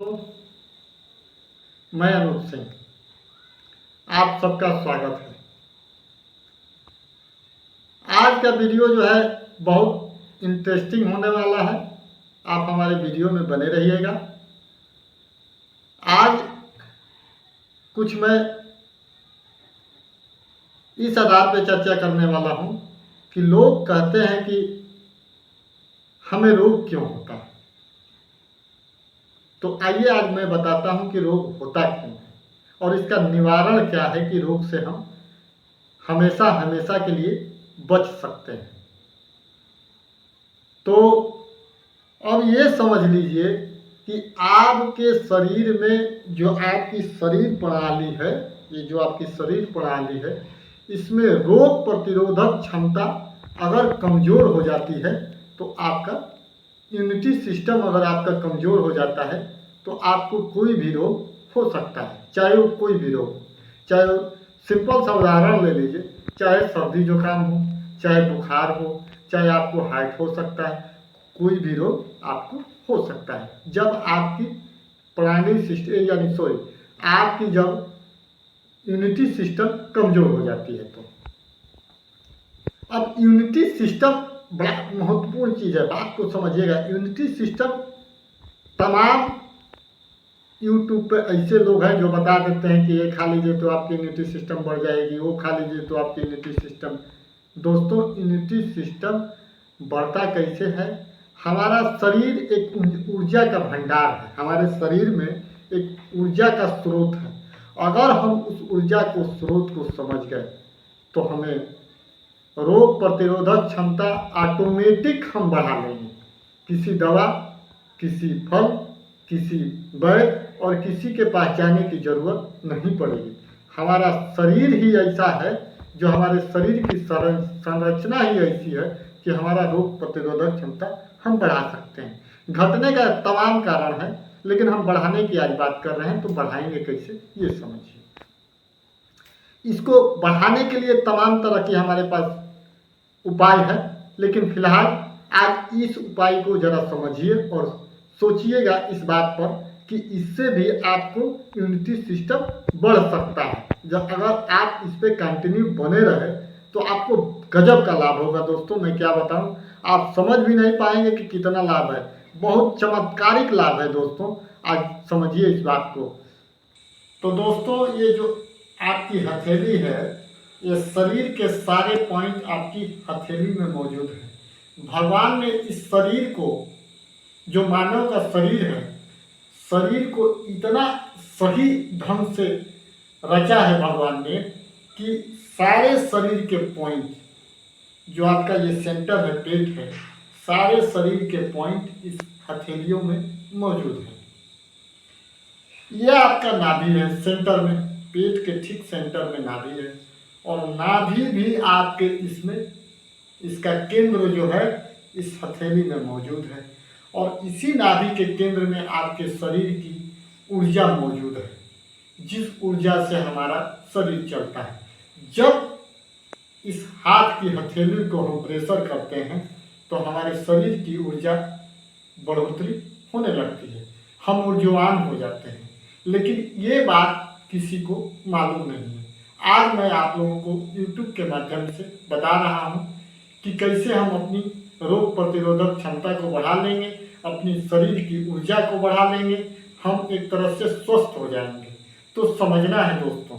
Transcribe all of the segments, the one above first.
तो मैं अनूप सिंह, आप सबका स्वागत है। आज का वीडियो जो है बहुत इंटरेस्टिंग होने वाला है। आप हमारे वीडियो में बने रहिएगा। आज कुछ मैं इस आधार पर चर्चा करने वाला हूं कि लोग कहते हैं कि हमें रोग क्यों होता है। तो आइए आज मैं बताता हूं कि रोग होता क्यों है और इसका निवारण क्या है कि रोग से हम हमेशा हमेशा के लिए बच सकते हैं। तो अब ये समझ लीजिए कि आपके शरीर में जो आपकी शरीर प्रणाली है, ये जो आपकी शरीर प्रणाली है, इसमें रोग प्रतिरोधक क्षमता अगर कमज़ोर हो जाती है तो आपका इम्यूनिटी सिस्टम अगर आपका कमज़ोर हो जाता है तो आपको कोई भी रोग हो सकता है। चाहे वो कोई भी रोग, चाहे सिंपल सा उदाहरण ले लीजिए, चाहे सर्दी जुकाम हो, चाहे बुखार हो, चाहे आपको हार्ट हो सकता है, कोई भी रोग आपको हो सकता है जब आपकी प्राणी सिस्टम आपकी जब इम्यूनिटी सिस्टम कमज़ोर हो जाती है। तो अब इम्यूनिटी सिस्टम बड़ा महत्वपूर्ण चीज़ है, बात को समझिएगा। इम्यूनिटी सिस्टम तमाम यूट्यूब पे ऐसे लोग हैं जो बता देते हैं कि ये खा लीजिए तो आपकी इम्यूनिटी सिस्टम बढ़ जाएगी, वो खा लीजिए तो आपकी इम्यूनिटी सिस्टम। दोस्तों, इम्यूनिटी सिस्टम बढ़ता कैसे है? हमारा शरीर एक ऊर्जा का भंडार है, हमारे शरीर में एक ऊर्जा का स्रोत है। अगर हम उस ऊर्जा को स्रोत को समझ गए तो हमें रोग प्रतिरोधक क्षमता ऑटोमेटिक हम बढ़ा लेंगे। किसी दवा, किसी फल, किसी वैद्य और किसी के पास जाने की जरूरत नहीं पड़ेगी। हमारा शरीर ही ऐसा है, जो हमारे शरीर की संरचना ही ऐसी है कि हमारा रोग प्रतिरोधक क्षमता हम बढ़ा सकते हैं। घटने का तमाम कारण है, लेकिन हम बढ़ाने की आज बात कर रहे हैं। तो बढ़ाएंगे कैसे, ये समझिए। इसको बढ़ाने के लिए तमाम तरह की हमारे पास उपाय है, लेकिन फिलहाल आज इस उपाय को जरा समझिए और सोचिएगा इस बात पर कि इससे भी आपको इम्यूनिटी सिस्टम बढ़ सकता है। जब अगर आप इस पे कंटिन्यू बने रहे तो आपको गजब का लाभ होगा। दोस्तों, मैं क्या बताऊं, आप समझ भी नहीं पाएंगे कि कितना लाभ है। बहुत चमत्कारिक लाभ है दोस्तों, आज समझिए इस बात को। तो दोस्तों, ये जो आपकी हथेली है, ये शरीर के सारे पॉइंट आपकी हथेली में मौजूद है। भगवान ने इस शरीर को, जो मानव का शरीर है, शरीर को इतना सही ढंग से रचा है भगवान ने कि सारे शरीर के पॉइंट, जो आपका ये सेंटर है, पेट है, सारे शरीर के पॉइंट इस हथेलियों में मौजूद है। यह आपका नाभि है, सेंटर में, पेट के ठीक सेंटर में नाभि है। और नाभि भी आपके इसमें, इसका केंद्र जो है इस हथेली में मौजूद है। और इसी नाभि के केंद्र में आपके शरीर की ऊर्जा मौजूद है, जिस ऊर्जा से हमारा शरीर चलता है। जब इस हाथ की हथेली को हम प्रेशर करते हैं तो हमारे शरीर की ऊर्जा बढ़ोतरी होने लगती है, हम ऊर्जावान हो जाते हैं। लेकिन ये बात किसी को मालूम नहीं है। आज मैं आप लोगों को YouTube के माध्यम से बता रहा हूँ कि कैसे हम अपनी रोग प्रतिरोधक क्षमता को बढ़ा लेंगे, अपनी शरीर की ऊर्जा को बढ़ा लेंगे, हम एक तरह से स्वस्थ हो जाएंगे। तो समझना है दोस्तों।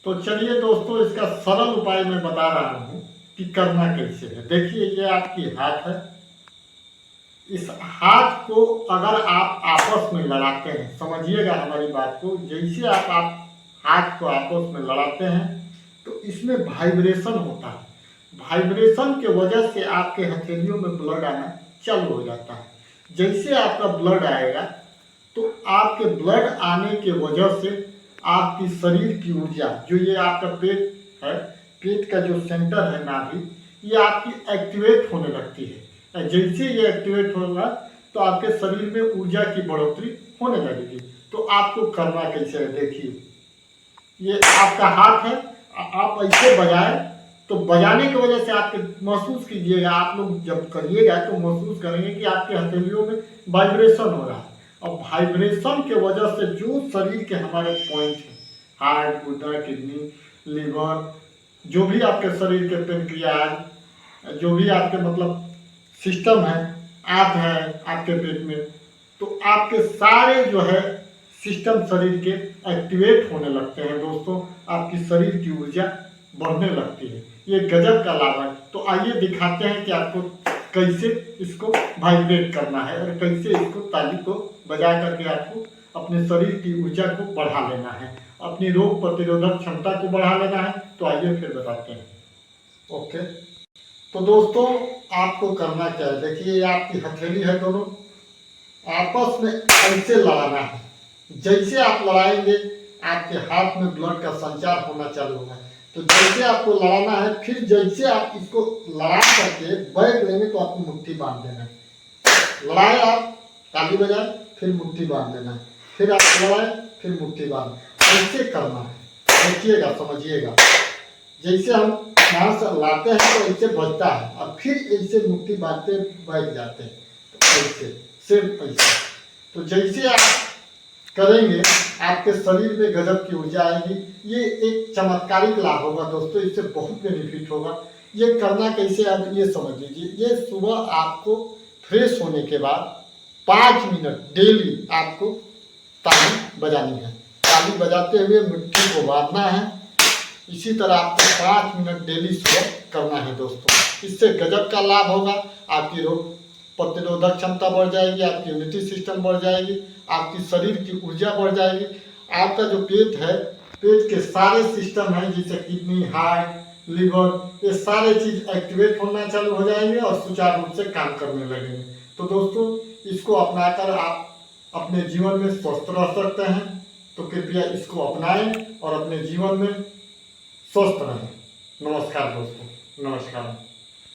तो चलिए दोस्तों, इसका सरल उपाय मैं बता रहा हूँ कि करना कैसे है। देखिए, ये आपकी हाथ है। इस हाथ को अगर आप आपस में लड़ाते हैं, समझिएगा हमारी बात को, जैसे आप हाथ को आपस में लड़ाते हैं तो इसमें वाइब्रेशन होता है। वाइब्रेशन के वजह से आपके हथेलियों में ब्लड आना चालू हो जाता है। जैसे आपका ब्लड आएगा तो आपके ब्लड आने के वजह से आपकी शरीर की ऊर्जा, जो ये आपका पेट है, पेट का जो सेंटर है नाभि, ये आपकी एक्टिवेट होने लगती है। जैसे ये एक्टिवेट होगा तो आपके शरीर में ऊर्जा की बढ़ोतरी होने लगेगी। तो आपको करना कैसे है, देखिए, ये आपका हाथ है, आप ऐसे बजाएं तो बजाने की वजह से आपके महसूस कीजिएगा, आप लोग जब करिएगा तो महसूस करेंगे कि आपके हथेलियों में वाइब्रेशन हो रहा है। और वाइब्रेशन के वजह से जो शरीर के हमारे पॉइंट हैं, हार्ट, गुर्दा, किडनी, लीवर, जो भी आपके शरीर के पेनक्रियाज, जो भी आपके मतलब सिस्टम है, आंत है आपके पेट में, तो आपके सारे जो है सिस्टम शरीर के एक्टिवेट होने लगते हैं दोस्तों। आपकी शरीर की ऊर्जा बढ़ने लगती है। ये गजब का लाभ है। तो आइए दिखाते हैं कि आपको कैसे इसको वाइब्रेट करना है और कैसे इसको ताली को बजा करके आपको अपने शरीर की ऊर्जा को बढ़ा लेना है, अपनी रोग प्रतिरोधक क्षमता को बढ़ा लेना है। तो आइए फिर बताते हैं। ओके, तो दोस्तों आपको करना क्या है, देखिए ये आपकी हथेली है, दोनों आपस में ऐसे लड़ाना है। जैसे आप लड़ाएंगे आपके हाथ में ब्लड का संचार होना चालू होगा। तो जैसे आपको लड़ाना है, फिर जैसे आप इसको लड़ा करके बैठ लेंगे तो आपको मुट्ठी बांध देना है। लड़ाए आप, ताली बजाए, फिर मुट्ठी बांध देना है, फिर आप लड़ाए, फिर मुट्ठी बांध, ऐसे करना है। देखिएगा, समझिएगा। जैसे हम यहाँ से लाते हैं तो ऐसे बजता है और फिर ऐसे मुट्ठी बांधते बैठ जाते हैं, तो ऐसे सिर्फ ऐसे। तो जैसे आप करेंगे आपके शरीर में गजब की ऊर्जा आएगी। ये एक चमत्कारिक लाभ होगा दोस्तों, इससे बहुत बेनिफिट होगा। ये करना कैसे आप ये समझ लीजिए। ये सुबह आपको फ्रेश होने के बाद 5 मिनट डेली आपको ताली बजानी है। ताली बजाते हुए मुट्ठी को बांधना है। इसी तरह आपको 5 मिनट डेली सुबह करना है दोस्तों। इससे गजब का लाभ होगा। आपकी रोग प्रतिरोधक क्षमता बढ़ जाएगी, आपकी इम्यूनिटी सिस्टम बढ़ जाएगी, आपकी शरीर की ऊर्जा बढ़ जाएगी। आपका जो पेट है, पेट के सारे सिस्टम हैं जैसे किडनी, हार्ट, लीवर, ये सारे चीज एक्टिवेट होना चालू हो जाएंगे और सुचारू रूप से काम करने लगेंगे। तो दोस्तों इसको अपनाकर आप अपने जीवन में स्वस्थ रह सकते हैं। तो कृपया इसको अपनाएं और अपने जीवन में स्वस्थ रहें। नमस्कार दोस्तों, नमस्कार।